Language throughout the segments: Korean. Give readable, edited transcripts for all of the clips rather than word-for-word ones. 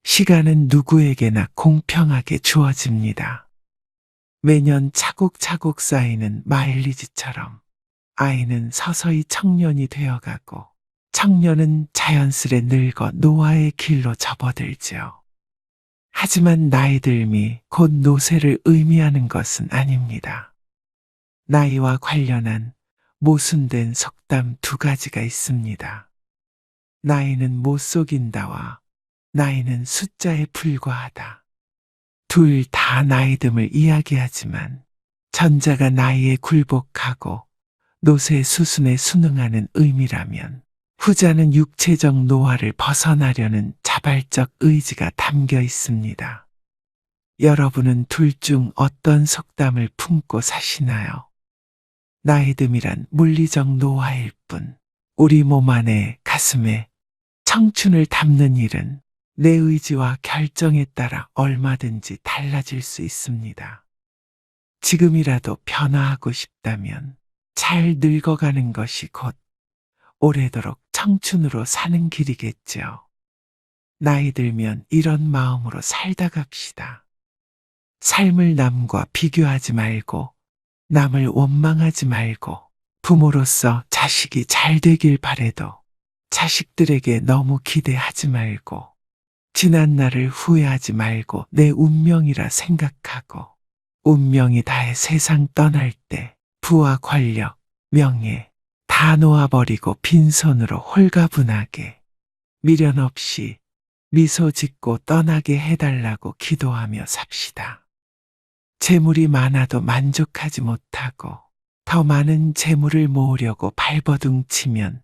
시간은 누구에게나 공평하게 주어집니다. 매년 차곡차곡 쌓이는 마일리지처럼 아이는 서서히 청년이 되어가고 청년은 자연스레 늙어 노화의 길로 접어들지요. 하지만 나이 들미 곧 노쇠를 의미하는 것은 아닙니다. 나이와 관련한 모순된 속담 두 가지가 있습니다. 나이는 못 속인다와 나이는 숫자에 불과하다. 둘 다 나이듦을 이야기하지만 전자가 나이에 굴복하고 노쇠 수순에 순응하는 의미라면 후자는 육체적 노화를 벗어나려는 자발적 의지가 담겨 있습니다. 여러분은 둘 중 어떤 속담을 품고 사시나요? 나이듦이란 물리적 노화일 뿐 우리 몸 안에 가슴에 청춘을 담는 일은 내 의지와 결정에 따라 얼마든지 달라질 수 있습니다. 지금이라도 변화하고 싶다면 잘 늙어가는 것이 곧 오래도록 청춘으로 사는 길이겠죠. 나이 들면 이런 마음으로 살다 갑시다. 삶을 남과 비교하지 말고 남을 원망하지 말고 부모로서 자식이 잘 되길 바래도 자식들에게 너무 기대하지 말고 지난 날을 후회하지 말고 내 운명이라 생각하고 운명이 다해 세상 떠날 때 부와 권력, 명예 다 놓아버리고 빈손으로 홀가분하게 미련 없이 미소 짓고 떠나게 해달라고 기도하며 삽시다. 재물이 많아도 만족하지 못하고 더 많은 재물을 모으려고 발버둥치면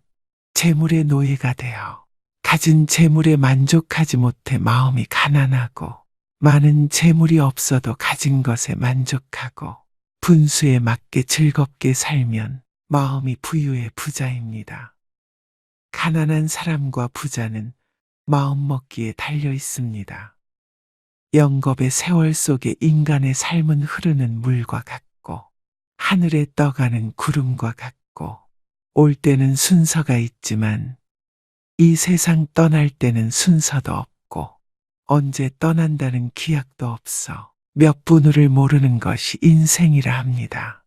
재물의 노예가 되어 가진 재물에 만족하지 못해 마음이 가난하고 많은 재물이 없어도 가진 것에 만족하고 분수에 맞게 즐겁게 살면 마음이 부유의 부자입니다. 가난한 사람과 부자는 마음먹기에 달려 있습니다. 영겁의 세월 속에 인간의 삶은 흐르는 물과 같고 하늘에 떠가는 구름과 같고 올 때는 순서가 있지만 이 세상 떠날 때는 순서도 없고 언제 떠난다는 기약도 없어 몇 분을 모르는 것이 인생이라 합니다.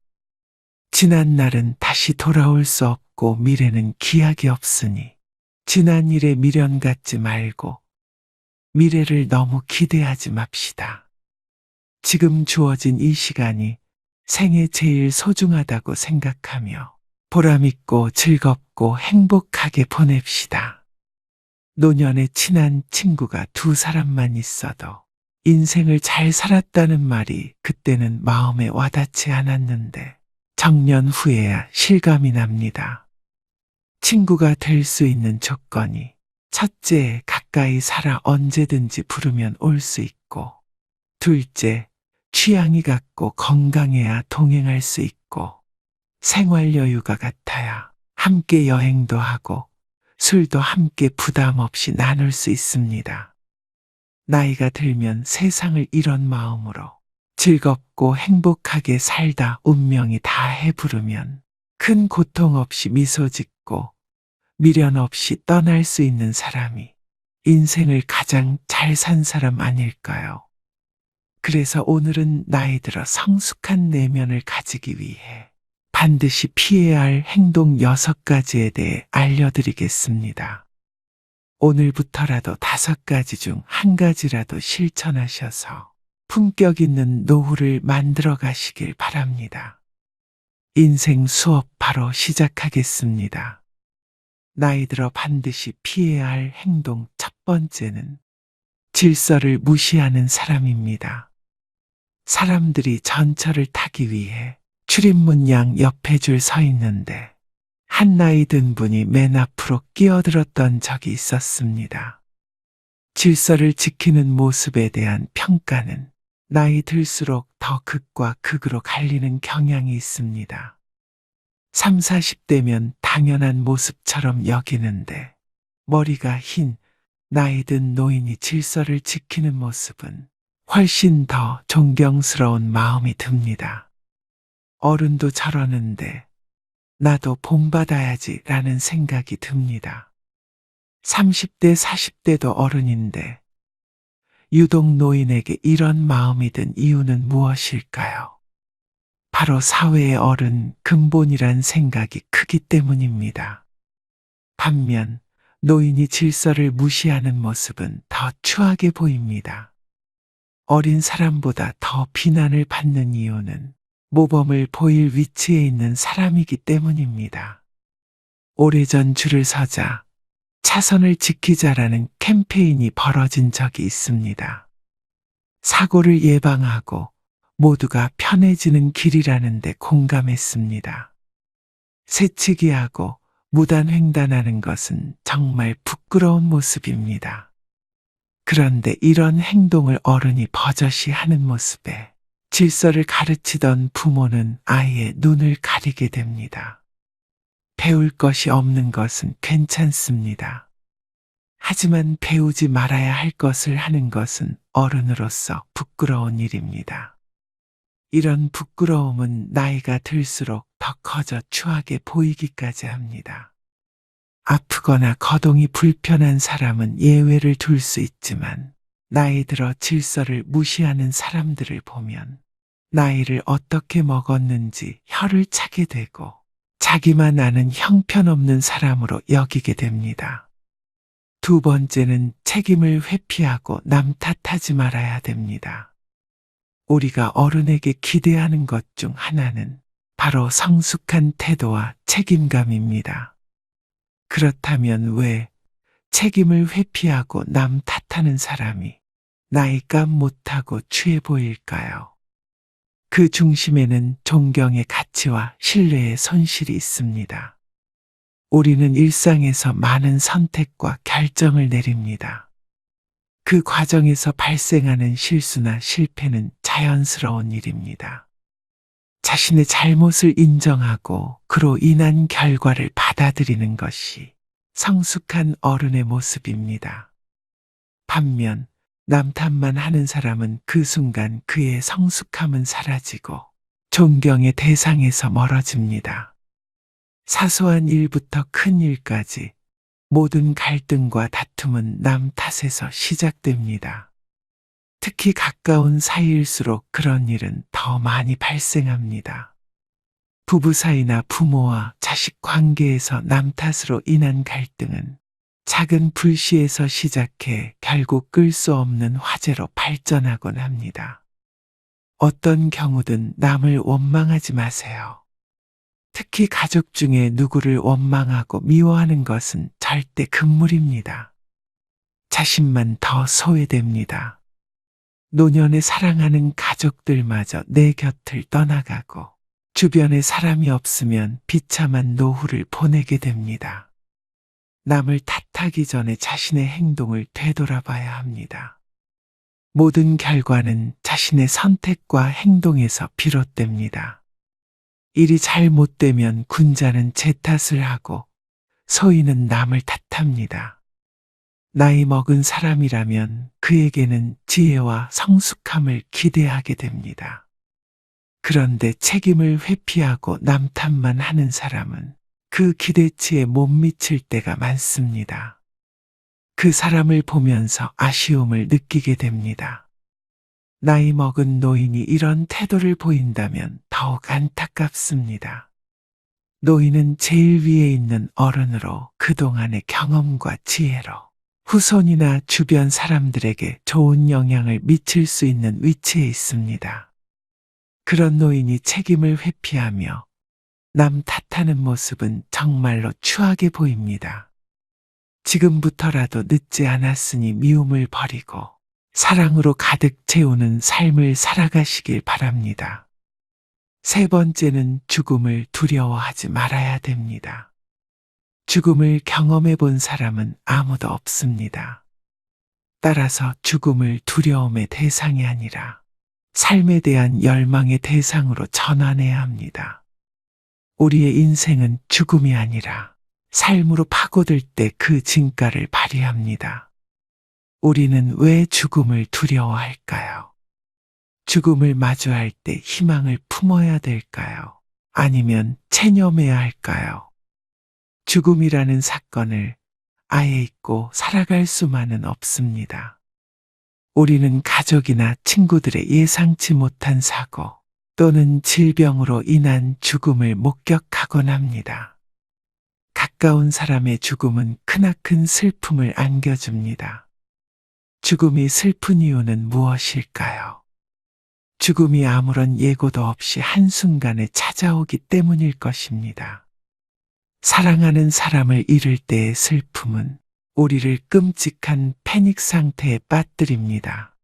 지난 날은 다시 돌아올 수 없고 미래는 기약이 없으니 지난 일에 미련 갖지 말고 미래를 너무 기대하지 맙시다. 지금 주어진 이 시간이 생애 제일 소중하다고 생각하며 보람있고 즐겁고 행복하게 보냅시다. 노년에 친한 친구가 두 사람만 있어도 인생을 잘 살았다는 말이 그때는 마음에 와닿지 않았는데 정년 후에야 실감이 납니다. 친구가 될 수 있는 조건이 첫째, 가까이 살아 언제든지 부르면 올 수 있고 둘째, 취향이 같고 건강해야 동행할 수 있고 생활 여유가 같아야 함께 여행도 하고 술도 함께 부담 없이 나눌 수 있습니다. 나이가 들면 세상을 이런 마음으로 즐겁고 행복하게 살다 운명이 다 해부르면 큰 고통 없이 미소 짓고 미련 없이 떠날 수 있는 사람이 인생을 가장 잘 산 사람 아닐까요? 그래서 오늘은 나이 들어 성숙한 내면을 가지기 위해 반드시 피해야 할 행동 6가지에 대해 알려드리겠습니다. 오늘부터라도 5가지 중 1가지라도 실천하셔서 품격 있는 노후를 만들어 가시길 바랍니다. 인생 수업 바로 시작하겠습니다. 나이 들어 반드시 피해야 할 행동 첫 번째는 질서를 무시하는 사람입니다. 사람들이 전철을 타기 위해 출입문 양 옆에 줄 서 있는데 한 나이 든 분이 맨 앞으로 끼어들었던 적이 있었습니다. 질서를 지키는 모습에 대한 평가는 나이 들수록 더 극과 극으로 갈리는 경향이 있습니다. 3, 40대면 당연한 모습처럼 여기는데 머리가 흰 나이 든 노인이 질서를 지키는 모습은 훨씬 더 존경스러운 마음이 듭니다. 어른도 저러는데 나도 본받아야지 라는 생각이 듭니다. 30대, 40대도 어른인데 유독 노인에게 이런 마음이 든 이유는 무엇일까요? 바로 사회의 어른 근본이란 생각이 크기 때문입니다. 반면 노인이 질서를 무시하는 모습은 더 추하게 보입니다. 어린 사람보다 더 비난을 받는 이유는 모범을 보일 위치에 있는 사람이기 때문입니다. 오래전 줄을 서자, 차선을 지키자라는 캠페인이 벌어진 적이 있습니다. 사고를 예방하고 모두가 편해지는 길이라는데 공감했습니다. 새치기하고 무단횡단하는 것은 정말 부끄러운 모습입니다. 그런데 이런 행동을 어른이 버젓이 하는 모습에 질서를 가르치던 부모는 아이의 눈을 가리게 됩니다. 배울 것이 없는 것은 괜찮습니다. 하지만 배우지 말아야 할 것을 하는 것은 어른으로서 부끄러운 일입니다. 이런 부끄러움은 나이가 들수록 더 커져 추하게 보이기까지 합니다. 아프거나 거동이 불편한 사람은 예외를 둘 수 있지만 나이 들어 질서를 무시하는 사람들을 보면 나이를 어떻게 먹었는지 혀를 차게 되고 자기만 아는 형편없는 사람으로 여기게 됩니다. 두 번째는 책임을 회피하고 남 탓하지 말아야 됩니다. 우리가 어른에게 기대하는 것 중 하나는 바로 성숙한 태도와 책임감입니다. 그렇다면 왜 책임을 회피하고 남 탓하는 사람이 나이값 못하고 취해 보일까요? 그 중심에는 존경의 가치와 신뢰의 손실이 있습니다. 우리는 일상에서 많은 선택과 결정을 내립니다. 그 과정에서 발생하는 실수나 실패는 자연스러운 일입니다. 자신의 잘못을 인정하고 그로 인한 결과를 받아들이는 것이 성숙한 어른의 모습입니다. 반면 남 탓만 하는 사람은 그 순간 그의 성숙함은 사라지고 존경의 대상에서 멀어집니다. 사소한 일부터 큰 일까지 모든 갈등과 다툼은 남 탓에서 시작됩니다. 특히 가까운 사이일수록 그런 일은 더 많이 발생합니다. 부부 사이나 부모와 자식 관계에서 남 탓으로 인한 갈등은 작은 불씨에서 시작해 결국 끌 수 없는 화재로 발전하곤 합니다. 어떤 경우든 남을 원망하지 마세요. 특히 가족 중에 누구를 원망하고 미워하는 것은 절대 금물입니다. 자신만 더 소외됩니다. 노년에 사랑하는 가족들마저 내 곁을 떠나가고 주변에 사람이 없으면 비참한 노후를 보내게 됩니다. 남을 탓하기 전에 자신의 행동을 되돌아봐야 합니다. 모든 결과는 자신의 선택과 행동에서 비롯됩니다. 일이 잘못되면 군자는 제 탓을 하고 소인은 남을 탓합니다. 나이 먹은 사람이라면 그에게는 지혜와 성숙함을 기대하게 됩니다. 그런데 책임을 회피하고 남 탓만 하는 사람은 그 기대치에 못 미칠 때가 많습니다. 그 사람을 보면서 아쉬움을 느끼게 됩니다. 나이 먹은 노인이 이런 태도를 보인다면 더욱 안타깝습니다. 노인은 제일 위에 있는 어른으로 그동안의 경험과 지혜로 후손이나 주변 사람들에게 좋은 영향을 미칠 수 있는 위치에 있습니다. 그런 노인이 책임을 회피하며 남 탓하는 모습은 정말로 추하게 보입니다. 지금부터라도 늦지 않았으니 미움을 버리고 사랑으로 가득 채우는 삶을 살아가시길 바랍니다. 세 번째는 죽음을 두려워하지 말아야 됩니다. 죽음을 경험해 본 사람은 아무도 없습니다. 따라서 죽음을 두려움의 대상이 아니라 삶에 대한 열망의 대상으로 전환해야 합니다. 우리의 인생은 죽음이 아니라 삶으로 파고들 때 그 진가를 발휘합니다. 우리는 왜 죽음을 두려워할까요? 죽음을 마주할 때 희망을 품어야 될까요? 아니면 체념해야 할까요? 죽음이라는 사건을 아예 잊고 살아갈 수만은 없습니다. 우리는 가족이나 친구들의 예상치 못한 사고 또는 질병으로 인한 죽음을 목격하곤 합니다. 가까운 사람의 죽음은 크나큰 슬픔을 안겨줍니다. 죽음이 슬픈 이유는 무엇일까요? 죽음이 아무런 예고도 없이 한순간에 찾아오기 때문일 것입니다. 사랑하는 사람을 잃을 때의 슬픔은 우리를 끔찍한 패닉 상태에 빠뜨립니다.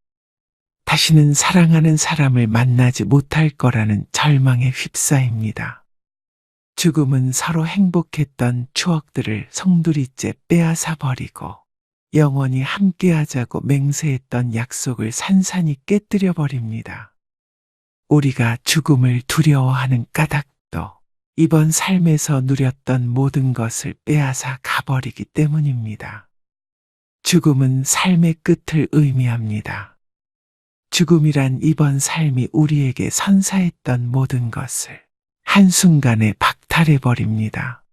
다시는 사랑하는 사람을 만나지 못할 거라는 절망에 휩싸입니다. 죽음은 서로 행복했던 추억들을 송두리째 빼앗아 버리고 영원히 함께하자고 맹세했던 약속을 산산이 깨뜨려 버립니다. 우리가 죽음을 두려워하는 까닭도 이번 삶에서 누렸던 모든 것을 빼앗아 가버리기 때문입니다. 죽음은 삶의 끝을 의미합니다. 죽음이란 이번 삶이 우리에게 선사했던 모든 것을 한순간에 박탈해버립니다.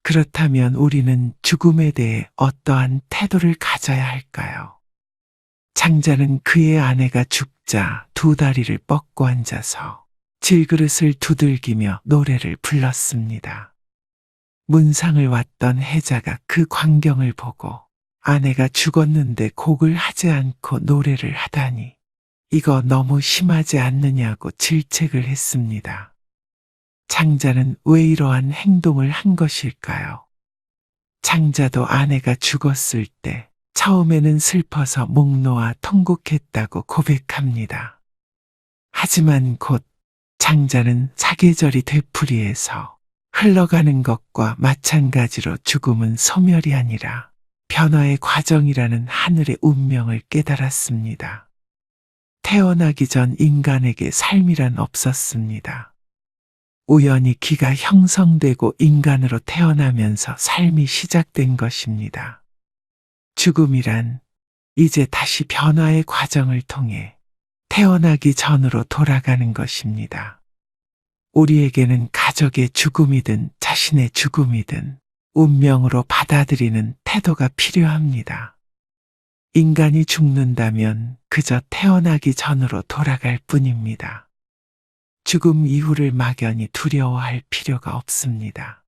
그렇다면 우리는 죽음에 대해 어떠한 태도를 가져야 할까요? 장자는 그의 아내가 죽자 두 다리를 뻗고 앉아서 질그릇을 두들기며 노래를 불렀습니다. 문상을 왔던 해자가 그 광경을 보고 아내가 죽었는데 곡을 하지 않고 노래를 하다니 이거 너무 심하지 않느냐고 질책을 했습니다. 장자는 왜 이러한 행동을 한 것일까요? 장자도 아내가 죽었을 때 처음에는 슬퍼서 목 놓아 통곡했다고 고백합니다. 하지만 곧 장자는 사계절이 되풀이해서 흘러가는 것과 마찬가지로 죽음은 소멸이 아니라 변화의 과정이라는 하늘의 운명을 깨달았습니다. 태어나기 전 인간에게 삶이란 없었습니다. 우연히 기가 형성되고 인간으로 태어나면서 삶이 시작된 것입니다. 죽음이란 이제 다시 변화의 과정을 통해 태어나기 전으로 돌아가는 것입니다. 우리에게는 가족의 죽음이든 자신의 죽음이든 운명으로 받아들이는 태도가 필요합니다. 인간이 죽는다면 그저 태어나기 전으로 돌아갈 뿐입니다. 죽음 이후를 막연히 두려워할 필요가 없습니다.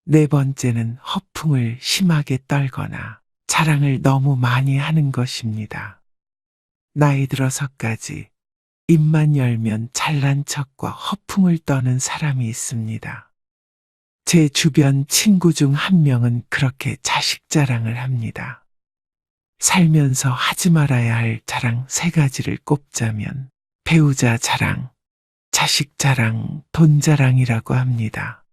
네 번째는 허풍을 심하게 떨거나 자랑을 너무 많이 하는 것입니다. 나이 들어서까지 입만 열면 잘난 척과 허풍을 떠는 사람이 있습니다. 제 주변 친구 중 한 명은 그렇게 자식 자랑을 합니다. 살면서 하지 말아야 할 자랑 3가지를 꼽자면 배우자 자랑, 자식 자랑, 돈 자랑이라고 합니다.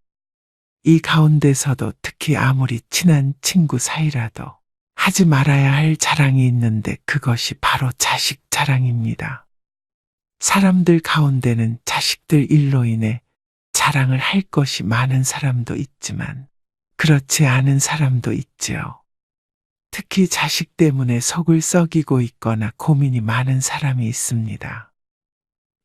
이 가운데서도 특히 아무리 친한 친구 사이라도 하지 말아야 할 자랑이 있는데 그것이 바로 자식 자랑입니다. 사람들 가운데는 자식들 일로 인해 자랑을 할 것이 많은 사람도 있지만 그렇지 않은 사람도 있지요. 특히 자식 때문에 속을 썩이고 있거나 고민이 많은 사람이 있습니다.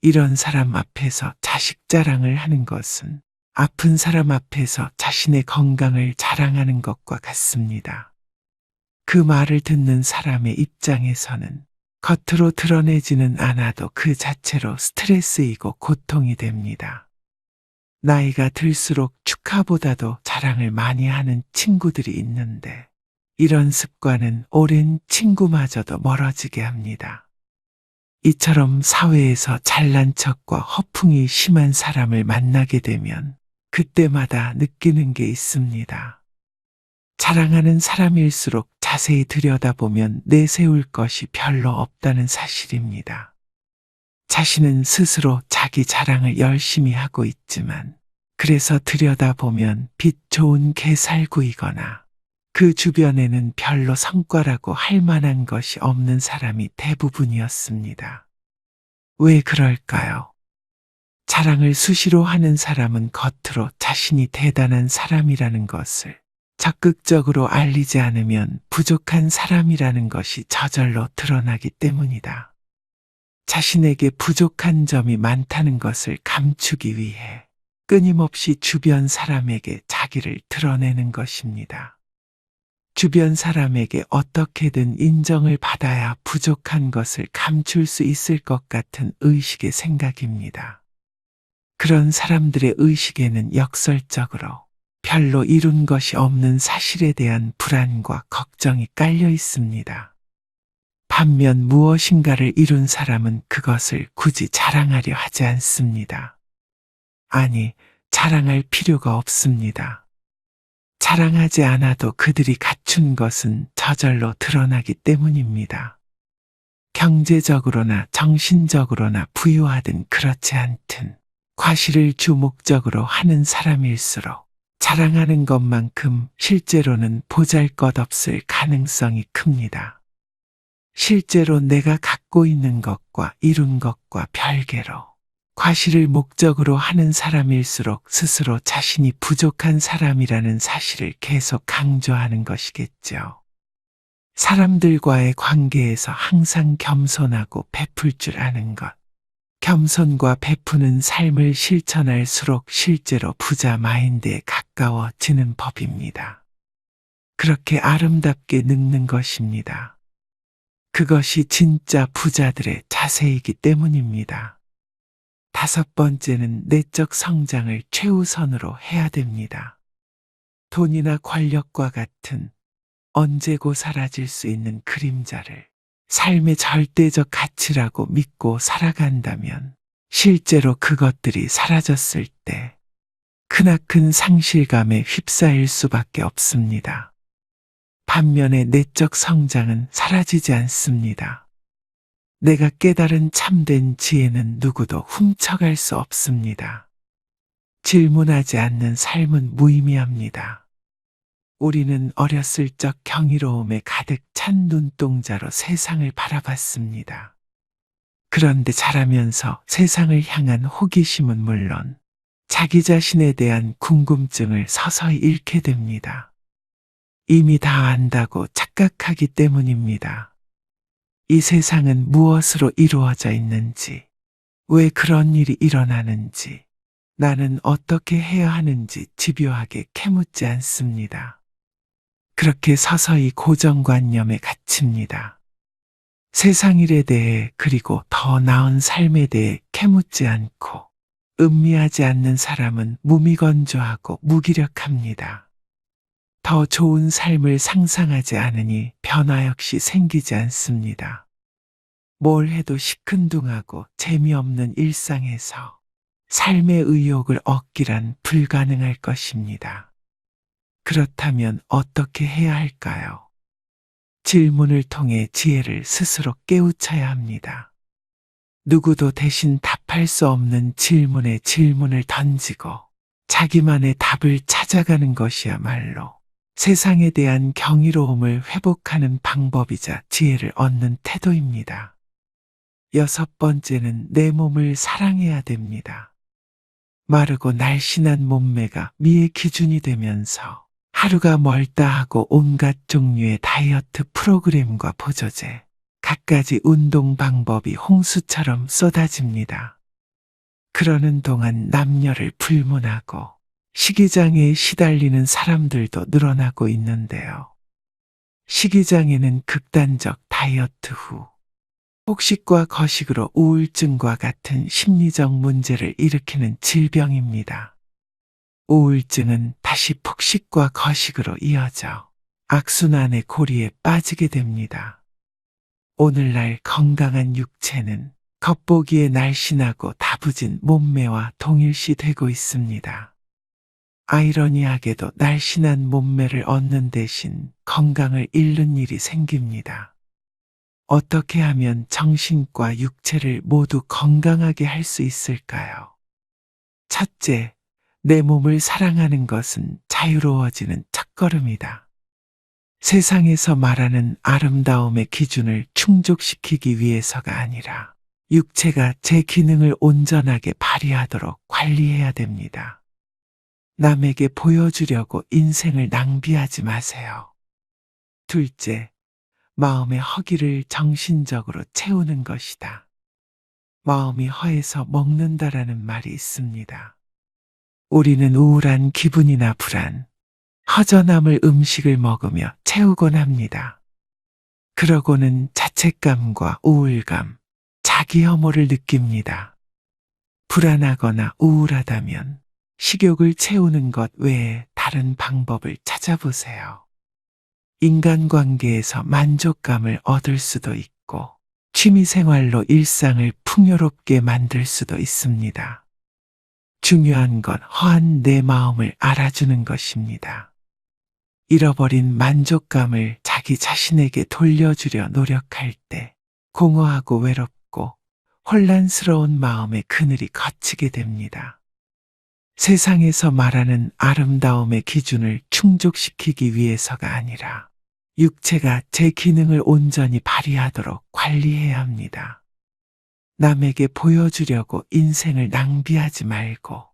이런 사람 앞에서 자식 자랑을 하는 것은 아픈 사람 앞에서 자신의 건강을 자랑하는 것과 같습니다. 그 말을 듣는 사람의 입장에서는 겉으로 드러내지는 않아도 그 자체로 스트레스이고 고통이 됩니다. 나이가 들수록 축하보다도 자랑을 많이 하는 친구들이 있는데 이런 습관은 오랜 친구마저도 멀어지게 합니다. 이처럼 사회에서 잘난 척과 허풍이 심한 사람을 만나게 되면 그때마다 느끼는 게 있습니다. 자랑하는 사람일수록 자세히 들여다보면 내세울 것이 별로 없다는 사실입니다. 자신은 스스로 자기 자랑을 열심히 하고 있지만 그래서 들여다보면 빛 좋은 게살구이거나 그 주변에는 별로 성과라고 할 만한 것이 없는 사람이 대부분이었습니다. 왜 그럴까요? 자랑을 수시로 하는 사람은 겉으로 자신이 대단한 사람이라는 것을 적극적으로 알리지 않으면 부족한 사람이라는 것이 저절로 드러나기 때문이다. 자신에게 부족한 점이 많다는 것을 감추기 위해 끊임없이 주변 사람에게 자기를 드러내는 것입니다. 주변 사람에게 어떻게든 인정을 받아야 부족한 것을 감출 수 있을 것 같은 의식의 생각입니다. 그런 사람들의 의식에는 역설적으로 별로 이룬 것이 없는 사실에 대한 불안과 걱정이 깔려 있습니다. 반면 무엇인가를 이룬 사람은 그것을 굳이 자랑하려 하지 않습니다. 아니, 자랑할 필요가 없습니다. 자랑하지 않아도 그들이 갖춘 것은 저절로 드러나기 때문입니다. 경제적으로나 정신적으로나 부유하든 그렇지 않든 과시를 주목적으로 하는 사람일수록 자랑하는 것만큼 실제로는 보잘것없을 가능성이 큽니다. 실제로 내가 갖고 있는 것과 이룬 것과 별개로 과시를 목적으로 하는 사람일수록 스스로 자신이 부족한 사람이라는 사실을 계속 강조하는 것이겠죠. 사람들과의 관계에서 항상 겸손하고 베풀 줄 아는 것. 겸손과 베푸는 삶을 실천할수록 실제로 부자 마인드에 가까워지는 법입니다. 그렇게 아름답게 늙는 것입니다. 그것이 진짜 부자들의 자세이기 때문입니다. 5번째는 내적 성장을 최우선으로 해야 됩니다. 돈이나 권력과 같은 언제고 사라질 수 있는 그림자를 삶의 절대적 가치라고 믿고 살아간다면 실제로 그것들이 사라졌을 때 크나큰 상실감에 휩싸일 수밖에 없습니다. 반면에 내적 성장은 사라지지 않습니다. 내가 깨달은 참된 지혜는 누구도 훔쳐갈 수 없습니다. 질문하지 않는 삶은 무의미합니다. 우리는 어렸을 적 경이로움에 가득 찬 눈동자로 세상을 바라봤습니다. 그런데 자라면서 세상을 향한 호기심은 물론 자기 자신에 대한 궁금증을 서서히 잃게 됩니다. 이미 다 안다고 착각하기 때문입니다. 이 세상은 무엇으로 이루어져 있는지, 왜 그런 일이 일어나는지, 나는 어떻게 해야 하는지 집요하게 캐묻지 않습니다. 그렇게 서서히 고정관념에 갇힙니다. 세상 일에 대해 그리고 더 나은 삶에 대해 캐묻지 않고 음미하지 않는 사람은 무미건조하고 무기력합니다. 더 좋은 삶을 상상하지 않으니 변화 역시 생기지 않습니다. 뭘 해도 시큰둥하고 재미없는 일상에서 삶의 의욕을 얻기란 불가능할 것입니다. 그렇다면 어떻게 해야 할까요? 질문을 통해 지혜를 스스로 깨우쳐야 합니다. 누구도 대신 답할 수 없는 질문에 질문을 던지고 자기만의 답을 찾아가는 것이야말로 세상에 대한 경이로움을 회복하는 방법이자 지혜를 얻는 태도입니다. 6번째는 내 몸을 사랑해야 됩니다. 마르고 날씬한 몸매가 미의 기준이 되면서 하루가 멀다 하고 온갖 종류의 다이어트 프로그램과 보조제, 갖가지 운동 방법이 홍수처럼 쏟아집니다. 그러는 동안 남녀를 불문하고 식이장애에 시달리는 사람들도 늘어나고 있는데요. 식이장애는 극단적 다이어트 후 폭식과 거식으로 우울증과 같은 심리적 문제를 일으키는 질병입니다. 우울증은 다시 폭식과 거식으로 이어져 악순환의 고리에 빠지게 됩니다. 오늘날 건강한 육체는 겉보기에 날씬하고 다부진 몸매와 동일시되고 있습니다. 아이러니하게도 날씬한 몸매를 얻는 대신 건강을 잃는 일이 생깁니다. 어떻게 하면 정신과 육체를 모두 건강하게 할 수 있을까요? 첫째, 내 몸을 사랑하는 것은 자유로워지는 첫걸음이다. 세상에서 말하는 아름다움의 기준을 충족시키기 위해서가 아니라 육체가 제 기능을 온전하게 발휘하도록 관리해야 됩니다. 남에게 보여주려고 인생을 낭비하지 마세요. 둘째, 마음의 허기를 정신적으로 채우는 것이다. 마음이 허해서 먹는다라는 말이 있습니다. 우리는 우울한 기분이나 불안, 허전함을 음식을 먹으며 채우곤 합니다. 그러고는 자책감과 우울감, 자기 혐오를 느낍니다. 불안하거나 우울하다면 식욕을 채우는 것 외에 다른 방법을 찾아보세요. 인간관계에서 만족감을 얻을 수도 있고 취미생활로 일상을 풍요롭게 만들 수도 있습니다. 중요한 건 허한 내 마음을 알아주는 것입니다. 잃어버린 만족감을 자기 자신에게 돌려주려 노력할 때 공허하고 외롭고 혼란스러운 마음의 그늘이 걷히게 됩니다. 세상에서 말하는 아름다움의 기준을 충족시키기 위해서가 아니라 육체가 제 기능을 온전히 발휘하도록 관리해야 합니다. 남에게 보여주려고 인생을 낭비하지 말고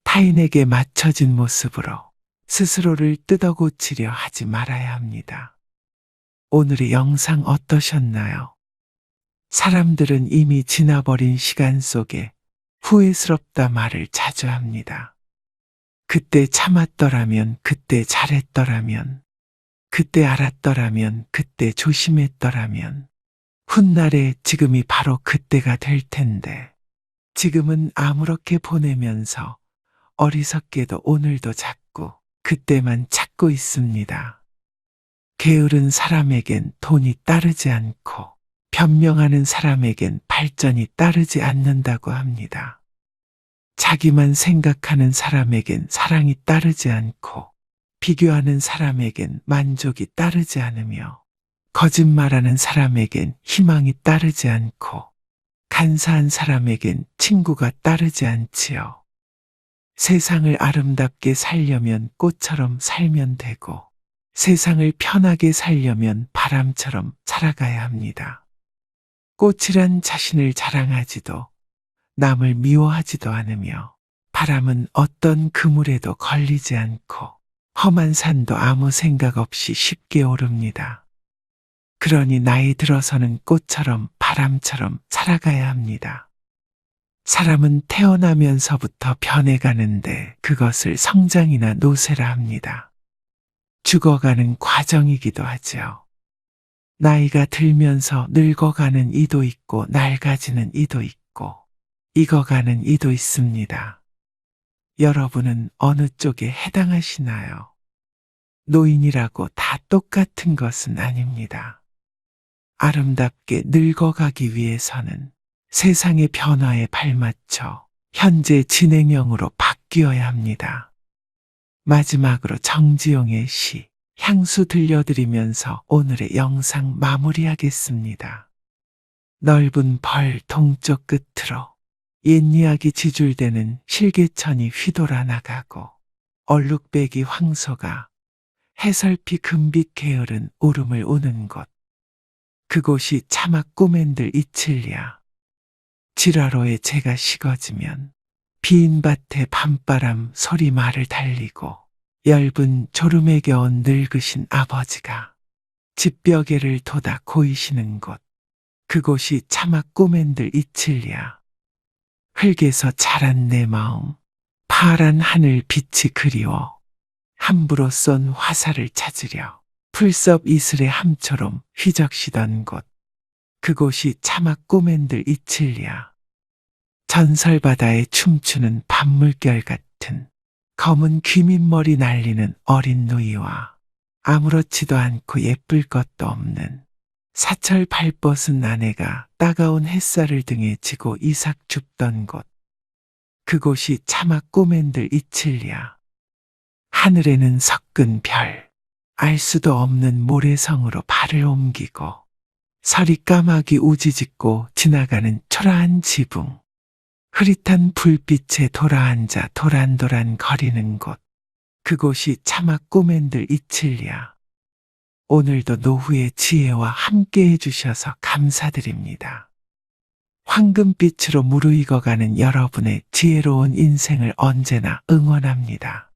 타인에게 맞춰진 모습으로 스스로를 뜯어고치려 하지 말아야 합니다. 오늘의 영상 어떠셨나요? 사람들은 이미 지나버린 시간 속에 후회스럽다 말을 자주 합니다. 그때 참았더라면, 그때 잘했더라면, 그때 알았더라면, 그때 조심했더라면, 훗날에 지금이 바로 그때가 될 텐데, 지금은 아무렇게 보내면서 어리석게도 오늘도 자꾸 그때만 찾고 있습니다. 게으른 사람에겐 돈이 따르지 않고 변명하는 사람에겐 발전이 따르지 않는다고 합니다. 자기만 생각하는 사람에겐 사랑이 따르지 않고 비교하는 사람에겐 만족이 따르지 않으며 거짓말하는 사람에겐 희망이 따르지 않고 간사한 사람에겐 친구가 따르지 않지요. 세상을 아름답게 살려면 꽃처럼 살면 되고 세상을 편하게 살려면 바람처럼 살아가야 합니다. 꽃이란 자신을 자랑하지도 남을 미워하지도 않으며 바람은 어떤 그물에도 걸리지 않고 험한 산도 아무 생각 없이 쉽게 오릅니다. 그러니 나이 들어서는 꽃처럼 바람처럼 살아가야 합니다. 사람은 태어나면서부터 변해가는데 그것을 성장이나 노쇠라 합니다. 죽어가는 과정이기도 하지요. 나이가 들면서 늙어가는 이도 있고 낡아지는 이도 있고 익어가는 이도 있습니다. 여러분은 어느 쪽에 해당하시나요? 노인이라고 다 똑같은 것은 아닙니다. 아름답게 늙어가기 위해서는 세상의 변화에 발맞춰 현재 진행형으로 바뀌어야 합니다. 마지막으로 정지용의 시 향수 들려드리면서 오늘의 영상 마무리하겠습니다. 넓은 벌 동쪽 끝으로 옛 이야기 지줄대는 실개천이 휘돌아 나가고 얼룩배기 황소가 해설피 금빛 게으른 울음을 우는 곳. 그곳이 차마 꼬맨들 이칠랴. 지라로에 재가 식어지면 빈 밭에 밤바람 소리 말을 달리고 엷은 졸음에 겨운 늙으신 아버지가 집벽에를 돋아 고이시는 곳. 그곳이 차마 꼬맨들 이칠랴. 흙에서 자란 내 마음, 파란 하늘 빛이 그리워 함부로 쏜 화살을 찾으려 풀섭 이슬의 함처럼 휘적시던 곳. 그곳이 차마 꼬맨들 이칠랴. 전설바다에 춤추는 밤물결 같은 검은 귀밑머리 날리는 어린 누이와 아무렇지도 않고 예쁠 것도 없는 사철 발벗은 아내가 따가운 햇살을 등에 지고 이삭 줍던 곳. 그곳이 차마 꼬맨들 이칠랴. 하늘에는 섞은 별, 알 수도 없는 모래성으로 발을 옮기고 서리 까마귀 우지짓고 지나가는 초라한 지붕. 흐릿한 불빛에 돌아앉아 도란도란 거리는 곳. 그곳이 차마 꼬맨들 이칠랴. 오늘도 노후의 지혜와 함께 해주셔서 감사드립니다. 황금빛으로 무르익어가는 여러분의 지혜로운 인생을 언제나 응원합니다.